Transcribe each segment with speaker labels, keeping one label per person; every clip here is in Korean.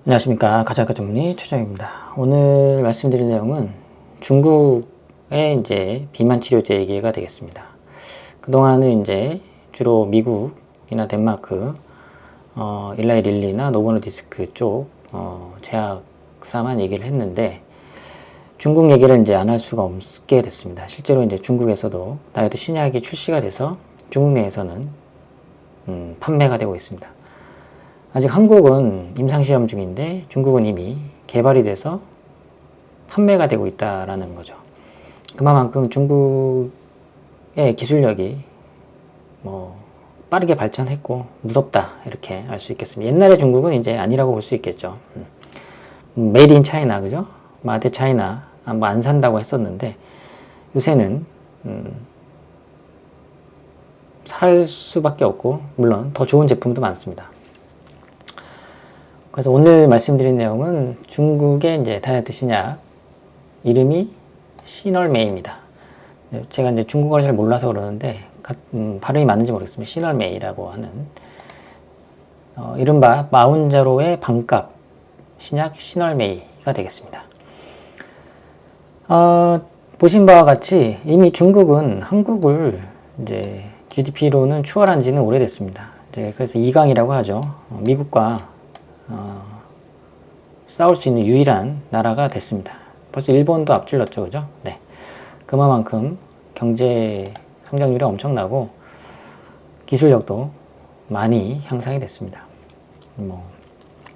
Speaker 1: 안녕하십니까. 가자가 전문의 최정입니다. 오늘 말씀드릴 내용은 중국의 이제 비만 치료제 얘기가 되겠습니다. 그동안은 이제 주로 미국이나 덴마크, 일라이 릴리나 노보노디스크 쪽, 제약사만 얘기를 했는데 중국 얘기를 이제 안 할 수가 없게 됐습니다. 실제로 이제 중국에서도 다이어트 신약이 출시가 돼서 중국 내에서는 판매가 되고 있습니다. 아직 한국은 임상시험 중인데 중국은 이미 개발이 돼서 판매가 되고 있다라는 거죠. 그만큼 중국의 기술력이 빠르게 발전했고 무섭다 이렇게 알 수 있겠습니다. 옛날에 중국은 이제 아니라고 볼 수 있겠죠. 메이드 인 차이나, 그죠? 마대 차이나 뭐 안 산다고 했었는데 요새는 살 수밖에 없고 물론 더 좋은 제품도 많습니다. 그래서 오늘 말씀드린 내용은 중국의 이제 다이어트 신약 이름이 시널메이입니다. 제가 이제 중국어를 잘 몰라서 그러는데 발음이 맞는지 모르겠습니다. 시널메이라고 하는 이른바 마운자로의 반값 신약 시널메이가 되겠습니다. 보신 바와 같이 이미 중국은 한국을 이제 GDP로는 추월한 지는 오래됐습니다. 그래서 2강이라고 하죠. 미국과 싸울 수 있는 유일한 나라가 됐습니다. 벌써 일본도 앞질렀죠, 그죠? 네. 그만큼 경제 성장률이 엄청나고 기술력도 많이 향상이 됐습니다.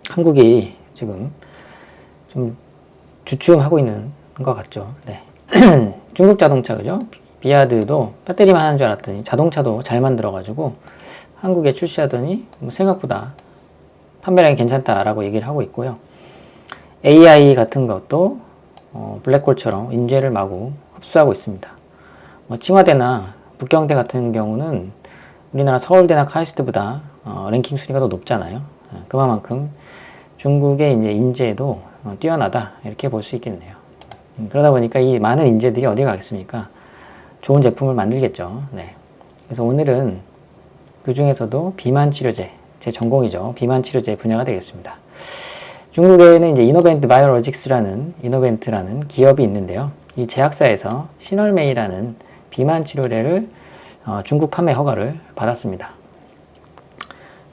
Speaker 1: 한국이 지금 좀 주춤하고 있는 것 같죠. 네. 중국 자동차, 그죠? 비아드도 배터리만 하는 줄 알았더니 자동차도 잘 만들어가지고 한국에 출시하더니 생각보다 판매량이 괜찮다라고 얘기를 하고 있고요. AI 같은 것도 블랙홀처럼 인재를 마구 흡수하고 있습니다. 칭화대나 북경대 같은 경우는 우리나라 서울대나 카이스트보다 랭킹 순위가 더 높잖아요. 그만큼 중국의 이제 인재도 뛰어나다 이렇게 볼 수 있겠네요. 그러다 보니까 이 많은 인재들이 어디 가겠습니까? 좋은 제품을 만들겠죠. 네. 그래서 오늘은 그 중에서도 비만 치료제, 제 전공이죠. 비만 치료제 분야가 되겠습니다. 중국에는 이제 이노벤트 바이오로직스라는 기업이 있는데요. 이 제약사에서 시널메이라는 비만 치료제를 중국 판매 허가를 받았습니다.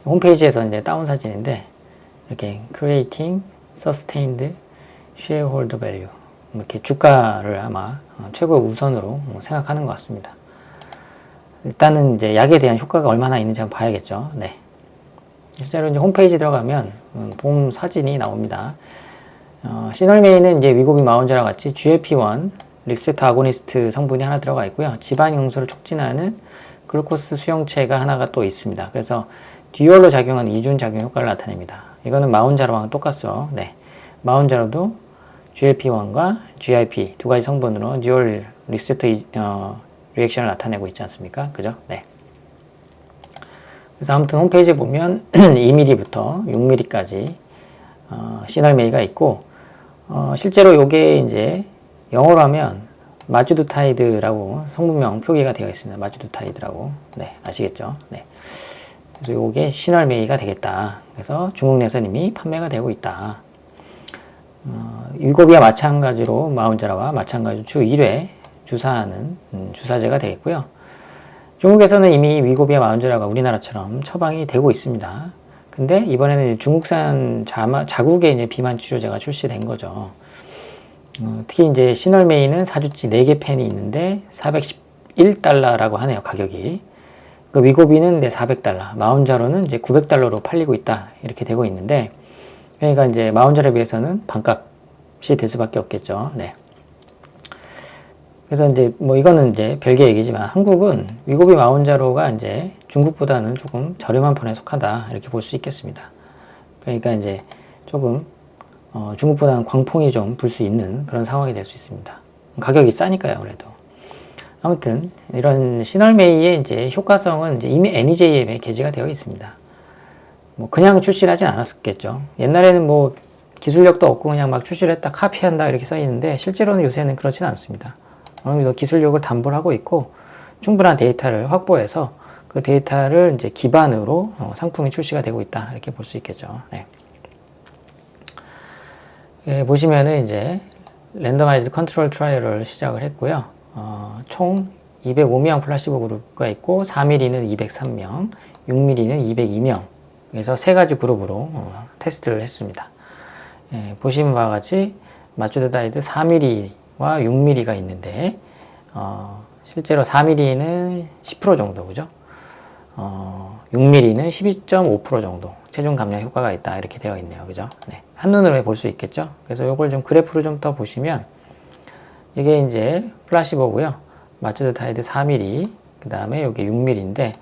Speaker 1: 홈페이지에서 이제 다운 사진인데 이렇게 Creating Sustained Shareholder Value 이렇게 주가를 아마 최고 우선으로 생각하는 것 같습니다. 일단은 이제 약에 대한 효과가 얼마나 있는지 한번 봐야겠죠. 네. 실제로 이제 홈페이지 들어가면 봄 사진이 나옵니다. 시널메이는 이제 위고비 마운자와 같이 GLP-1 리세터 아고니스트 성분이 하나 들어가 있고요. 지방 용소를 촉진하는 글루코스 수용체가 하나가 또 있습니다. 그래서 듀얼로 작용하는 이중 작용 효과를 나타냅니다. 이거는 마운자로랑 똑같죠. 네. 마운자로도 GLP-1과 GIP 두 가지 성분으로 듀얼 리세터 리액션을 나타내고 있지 않습니까? 그죠? 네. 그래서 아무튼 홈페이지에 보면 2mm부터 6mm까지 시널메이가 있고 실제로 요게 이제 영어로 하면 마주두타이드라고 성분명 표기가 되어 있습니다. 마주두타이드라고. 네, 아시겠죠? 네. 그래서 요게 시널메이가 되겠다. 그래서 중국 내에서는 이미 판매가 되고 있다. 위고비와 마찬가지로 마운자라와 마찬가지로 주 1회 주사하는 주사제가 되겠고요. 중국에서는 이미 위고비와 마운자라가 우리나라처럼 처방이 되고 있습니다. 근데 이번에는 중국산 자국의 이제 비만 치료제가 출시된 거죠. 특히 이제 시널메이는 4주치 4개 펜이 있는데 411달러라고 하네요, 가격이. 그 위고비는 400달러, 마운자로는 이제 900달러로 팔리고 있다, 이렇게 되고 있는데, 그러니까 이제 마운자로에 비해서는 반값이 될 수밖에 없겠죠. 네. 그래서 이제 이거는 이제 별개 얘기지만 한국은 위고비 마운자로가 이제 중국보다는 조금 저렴한 편에 속하다 이렇게 볼 수 있겠습니다. 그러니까 이제 조금 중국보다는 광풍이 좀 불 수 있는 그런 상황이 될 수 있습니다. 가격이 싸니까요, 그래도. 아무튼 이런 시널메이의 이제 효과성은 이제 이미 NEJM에 게재가 되어 있습니다. 그냥 출시를 하진 않았겠죠. 옛날에는 기술력도 없고 그냥 막 출시를 했다 카피한다 이렇게 써 있는데 실제로는 요새는 그렇지는 않습니다. 어느 정도 기술력을 담보를 하고 있고 충분한 데이터를 확보해서 그 데이터를 이제 기반으로 상품이 출시가 되고 있다 이렇게 볼 수 있겠죠. 네. 보시면은 이제 랜더마이즈드 컨트롤 트라이얼을 시작을 했고요. 총 205명 플라시보 그룹가 있고 4mm는 203명, 6mm는 202명. 그래서 세 가지 그룹으로 테스트를 했습니다. 보시는 바와 같이 마추드다이드 4mm와 6mm가 있는데 실제로 4mm는 10% 정도, 그죠? 6mm는 12.5% 정도 체중 감량 효과가 있다 이렇게 되어 있네요, 그죠? 네. 한눈으로 볼 수 있겠죠? 그래서 이걸 좀 그래프로 좀 더 보시면 이게 이제 플라시보고요. 마추드다이드 4mm, 그 다음에 여기 6mm인데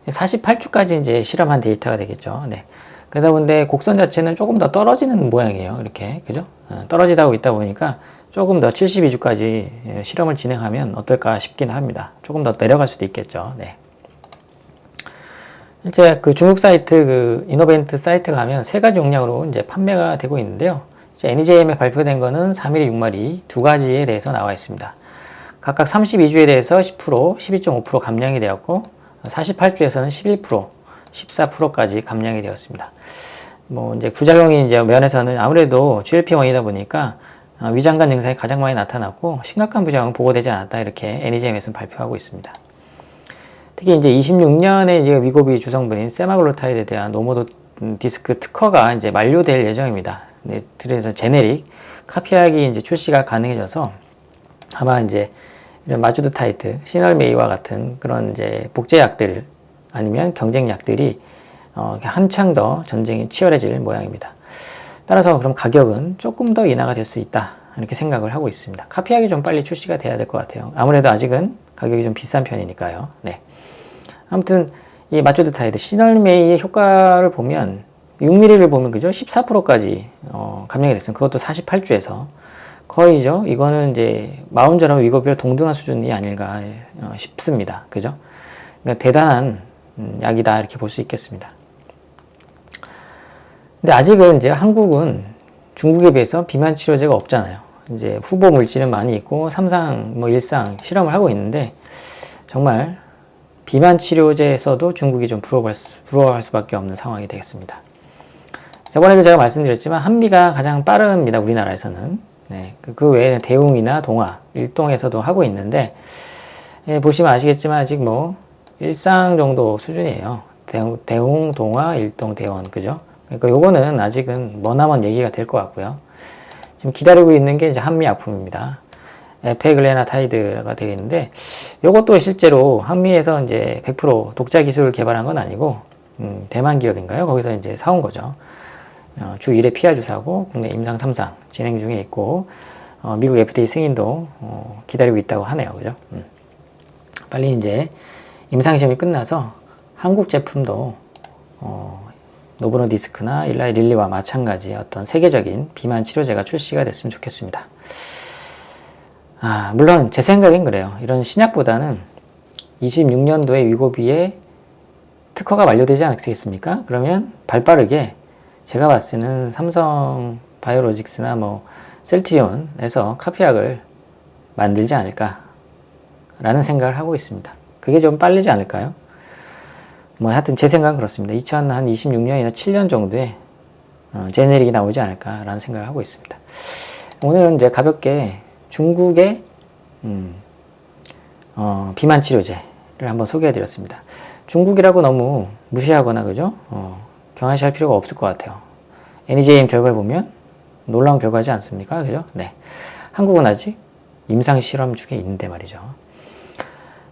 Speaker 1: 48주까지 이제 실험한 데이터가 되겠죠. 네. 그러다 보는데 곡선 자체는 조금 더 떨어지는 모양이에요. 이렇게, 그죠? 떨어지다 있다 보니까 조금 더 72주까지 실험을 진행하면 어떨까 싶긴 합니다. 조금 더 내려갈 수도 있겠죠. 네. 실제 그 중국 사이트 그 이노벤트 사이트 가면 세 가지 용량으로 이제 판매가 되고 있는데요. 이제 NEJM에 발표된 거는 4mm, 6mm 두 가지에 대해서 나와 있습니다. 각각 32주에 대해서 10%, 12.5% 감량이 되었고 48주에서는 11%, 14%까지 감량이 되었습니다. 뭐 이제 부작용이 이제 면에서는 아무래도 GLP-1이다 보니까 위장관 증상이 가장 많이 나타났고 심각한 부작용은 보고되지 않았다 이렇게 NEJM에서는 발표하고 있습니다. 특히 이제 26년에 이제 위고비 주성분인 세마글로타이드에 대한 노모도 디스크 특허가 이제 만료될 예정입니다. 네, 그래서 제네릭 카피약이 이제 출시가 가능해져서 아마 이제 이런 마추드타이드, 시널메이와 같은 그런 이제 복제약들 아니면 경쟁약들이 한창 더 전쟁이 치열해질 모양입니다. 따라서 그럼 가격은 조금 더 인하가 될 수 있다 이렇게 생각을 하고 있습니다. 카피약이 좀 빨리 출시가 돼야 될 것 같아요. 아무래도 아직은 가격이 좀 비싼 편이니까요. 네. 아무튼 이 마추드타이드 시널메이의 효과를 보면 6mm를 보면 그죠? 14%까지 감량이 됐어요. 그것도 48주에서 거의죠. 이거는 이제 마운저랑 위고비와 동등한 수준이 아닐까 싶습니다. 그죠? 그러니까 대단한 약이다 이렇게 볼 수 있겠습니다. 근데 아직은 이제 한국은 중국에 비해서 비만 치료제가 없잖아요. 이제 후보 물질은 많이 있고 3상, 뭐 1상 실험을 하고 있는데 정말 비만 치료제에서도 중국이 좀 부러워할 수밖에 없는 상황이 되겠습니다. 저번에도 제가 말씀드렸지만 한미가 가장 빠릅니다. 우리나라에서는. 네, 그 외에는 대웅이나 동아, 일동에서도 하고 있는데 보시면 아시겠지만 아직 뭐 1상 정도 수준이에요. 대웅, 동아, 일동, 대원, 그죠? 그러니까 요거는 아직은 머나먼 얘기가 될 것 같고요. 지금 기다리고 있는 게 이제 한미 약품입니다. 에페글레나타이드가 되겠는데 요것도 실제로 한미에서 이제 100% 독자 기술을 개발한 건 아니고 대만 기업인가요? 거기서 이제 사온 거죠. 주 1회 피하 주사고 국내 임상 3상 진행 중에 있고 미국 FDA 승인도 기다리고 있다고 하네요. 그죠? 빨리 이제 임상 시험이 끝나서 한국 제품도 노보노디스크나 일라이 릴리와 마찬가지 어떤 세계적인 비만 치료제가 출시가 됐으면 좋겠습니다. 물론 제 생각엔 그래요. 이런 신약보다는 26년도에 위고비에 특허가 만료되지 않겠습니까? 그러면 발빠르게 제가 봤을 때는 삼성 바이오로직스나 뭐 셀트리온에서 카피약을 만들지 않을까 라는 생각을 하고 있습니다. 그게 좀 빠르지 않을까요? 뭐 하여튼 제 생각은 그렇습니다. 2026년이나 7년 정도에 제네릭이 나오지 않을까 라는 생각을 하고 있습니다. 오늘은 이제 가볍게 중국의 비만 치료제를 한번 소개해 드렸습니다. 중국이라고 너무 무시하거나 그죠? 경화시할 필요가 없을 것 같아요. NEJM 결과를 보면 놀라운 결과지 않습니까? 그죠? 네. 한국은 아직 임상 실험 중에 있는데 말이죠.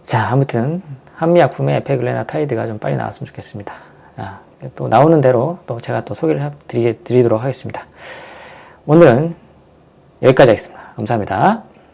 Speaker 1: 자, 아무튼 한미약품의 에페글레나타이드가 좀 빨리 나왔으면 좋겠습니다. 또 나오는 대로 또 제가 또 소개를 드리도록 하겠습니다. 오늘은 여기까지 하겠습니다. 감사합니다.